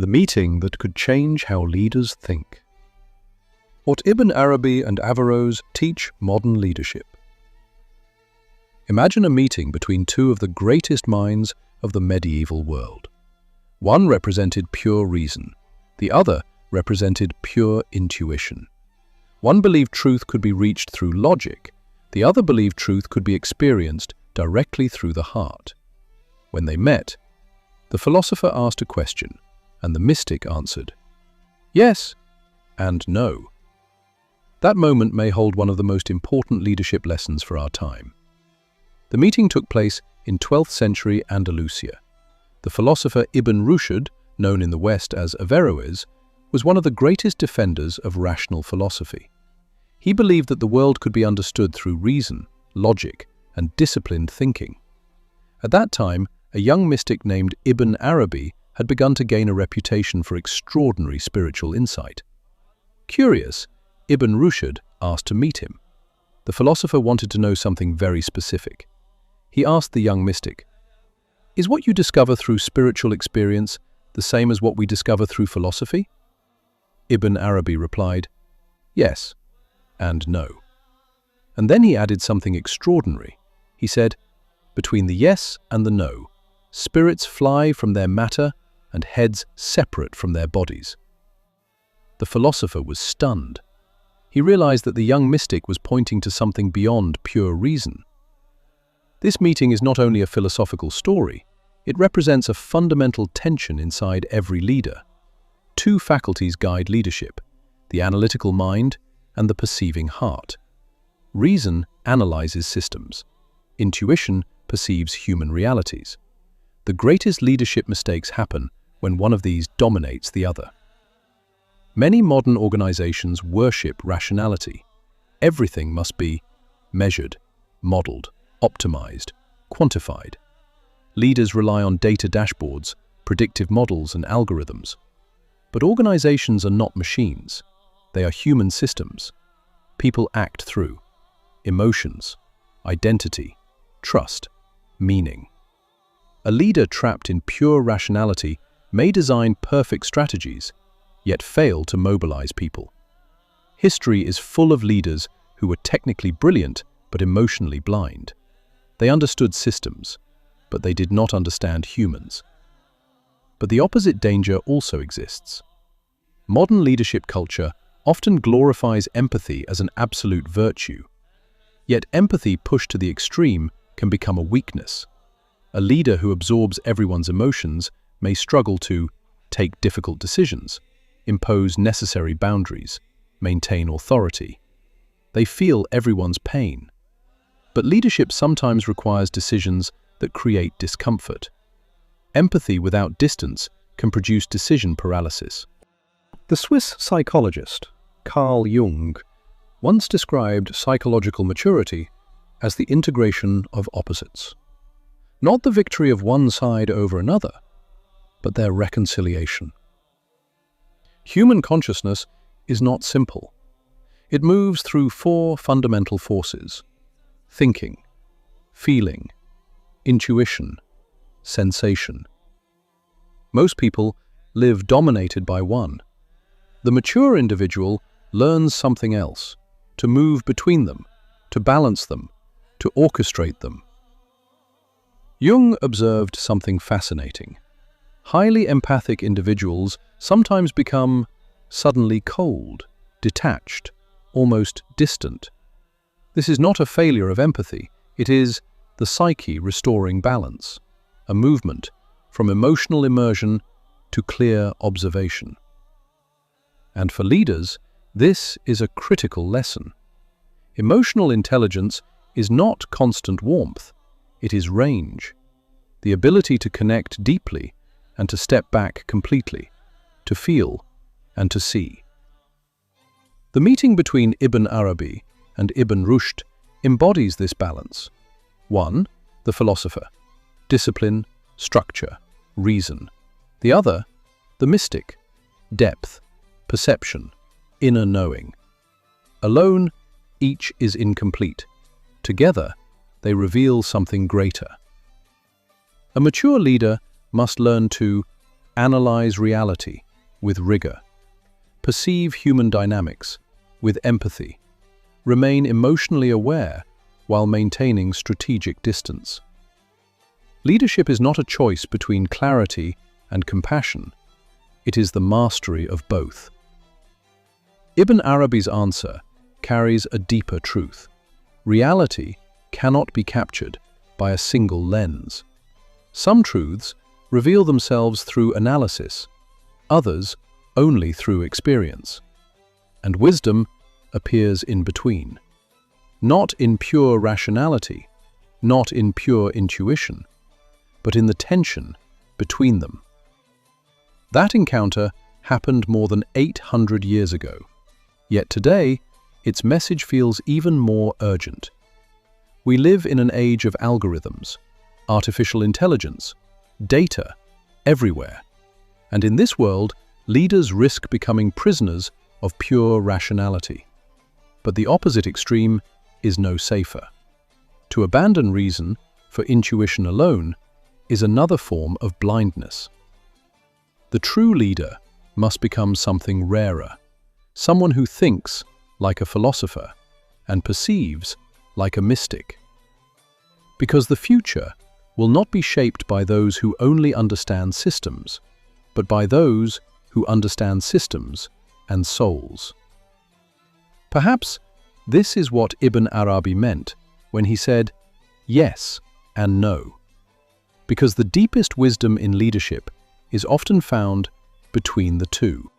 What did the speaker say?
the meeting that could change how leaders think. What Ibn Arabi and Averroes teach modern leadership. Imagine a meeting between two of the greatest minds of the medieval world. One represented pure reason, the other represented pure intuition. One believed truth could be reached through logic, the other believed truth could be experienced directly through the heart. When they met, the philosopher asked a question, and the mystic answered, yes and no. That moment may hold one of the most important leadership lessons for our time. The meeting took place in 12th century Andalusia. The philosopher Ibn Rushd, known in the West as Averroes, was one of the greatest defenders of rational philosophy. He believed that the world could be understood through reason, logic, and disciplined thinking. At that time, a young mystic named Ibn Arabi had begun to gain a reputation for extraordinary spiritual insight. Curious, Ibn Rushd asked to meet him. The philosopher wanted to know something very specific. He asked the young mystic, "Is what you discover through spiritual experience the same as what we discover through philosophy?" Ibn Arabi replied, "Yes and no." And then he added something extraordinary. He said, "Between the yes and the no, spirits fly from their matter and heads separate from their bodies." The philosopher was stunned. He realized that the young mystic was pointing to something beyond pure reason. This meeting is not only a philosophical story, it represents a fundamental tension inside every leader. Two faculties guide leadership: the analytical mind and the perceiving heart. Reason analyzes systems. Intuition perceives human realities. The greatest leadership mistakes happen when one of these dominates the other. Many modern organizations worship rationality. Everything must be measured, modeled, optimized, quantified. Leaders rely on data dashboards, predictive models, and algorithms. But organizations are not machines. They are human systems. People act through emotions, identity, trust, meaning. A leader trapped in pure rationality may design perfect strategies, yet fail to mobilize people. History is full of leaders who were technically brilliant but emotionally blind. They understood systems, but they did not understand humans. But the opposite danger also exists. Modern leadership culture often glorifies empathy as an absolute virtue. Yet empathy pushed to the extreme can become a weakness. A leader who absorbs everyone's emotions may struggle to take difficult decisions, impose necessary boundaries, maintain authority. They feel everyone's pain. But leadership sometimes requires decisions that create discomfort. Empathy without distance can produce decision paralysis. The Swiss psychologist Carl Jung once described psychological maturity as the integration of opposites. Not the victory of one side over another, but their reconciliation. Human consciousness is not simple. It moves through four fundamental forces: thinking, feeling, intuition, sensation. Most people live dominated by one. The mature individual learns something else, to move between them, to balance them, to orchestrate them. Jung observed something fascinating. Highly empathic individuals sometimes become suddenly cold, detached, almost distant. This is not a failure of empathy, it is the psyche restoring balance, a movement from emotional immersion to clear observation. And for leaders, this is a critical lesson. Emotional intelligence is not constant warmth, it is range, the ability to connect deeply and to step back completely, to feel and to see. The meeting between Ibn Arabi and Ibn Rushd embodies this balance. One, the philosopher, discipline, structure, reason. The other, the mystic, depth, perception, inner knowing. Alone, each is incomplete. Together, they reveal something greater. A mature leader must learn to analyze reality with rigor, perceive human dynamics with empathy, remain emotionally aware while maintaining strategic distance. Leadership is not a choice between clarity and compassion. It is the mastery of both. Ibn Arabi's answer carries a deeper truth. Reality cannot be captured by a single lens. Some truths reveal themselves through analysis, others only through experience. And wisdom appears in between. Not in pure rationality, not in pure intuition, but in the tension between them. That encounter happened more than 800 years ago, yet today its message feels even more urgent. We live in an age of algorithms, artificial intelligence, data everywhere, and in this world, leaders risk becoming prisoners of pure rationality. But the opposite extreme is no safer. To abandon reason for intuition alone is another form of blindness. The true leader must become something rarer, someone who thinks like a philosopher and perceives like a mystic. Because the future will not be shaped by those who only understand systems, but by those who understand systems and souls. Perhaps this is what Ibn Arabi meant when he said, yes and no. Because the deepest wisdom in leadership is often found between the two.